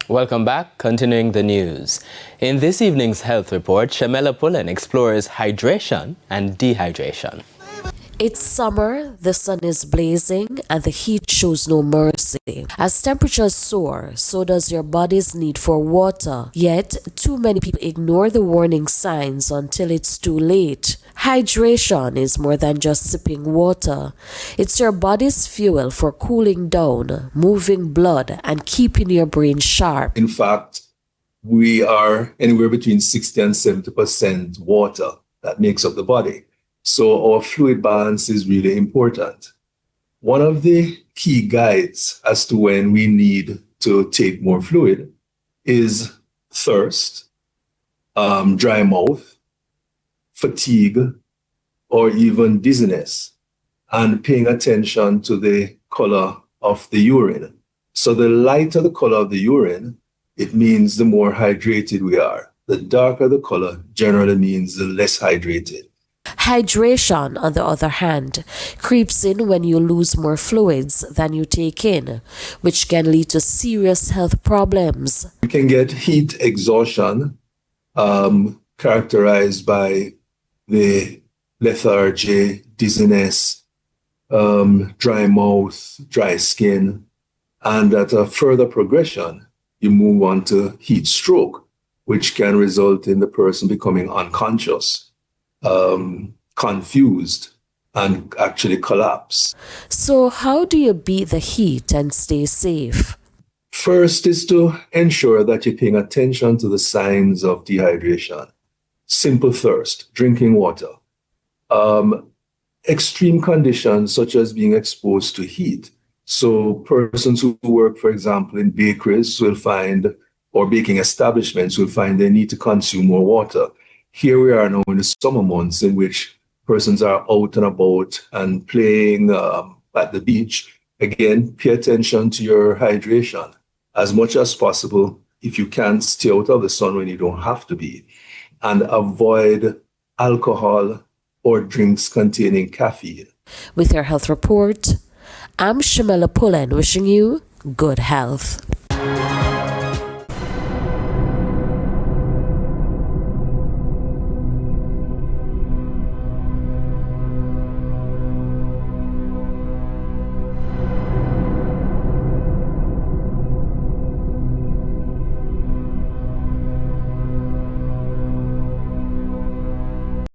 Welcome back. Continuing the news. In this evening's health report, Shamela Pullen explores hydration and dehydration. It's summer, the sun is blazing, and the heat shows no mercy. As temperatures soar, so does your body's need for water. Yet, too many people ignore the warning signs until it's too late. Hydration is more than just sipping water. It's your body's fuel for cooling down, moving blood, and keeping your brain sharp. In fact, we are anywhere between 60 and 70% water that makes up the body. So our fluid balance is really important. One of the key guides as to when we need to take more fluid is thirst, dry mouth, fatigue, or even dizziness, and paying attention to the color of the urine. So the lighter the color of the urine, it means the more hydrated we are. The darker the color generally means the less hydrated. Hydration, on the other hand, creeps in when you lose more fluids than you take in, which can lead to serious health problems. You can get heat exhaustion, characterized by the lethargy, dizziness, dry mouth, dry skin, and at a further progression, you move on to heat stroke, which can result in the person becoming unconscious, confused, and actually collapse. So how do you beat the heat and stay safe? First is to ensure that you're paying attention to the signs of dehydration. Simple thirst, drinking water. Extreme conditions such as being exposed to heat. So persons who work, for example, in bakeries will find, or baking establishments will find they need to consume more water. Here we are now in the summer months in which persons are out and about and playing at the beach. Again, pay attention to your hydration as much as possible. If you can, stay out of the sun when you don't have to be, and avoid alcohol or drinks containing caffeine. With your health report, I'm Shamela Pullen wishing you good health.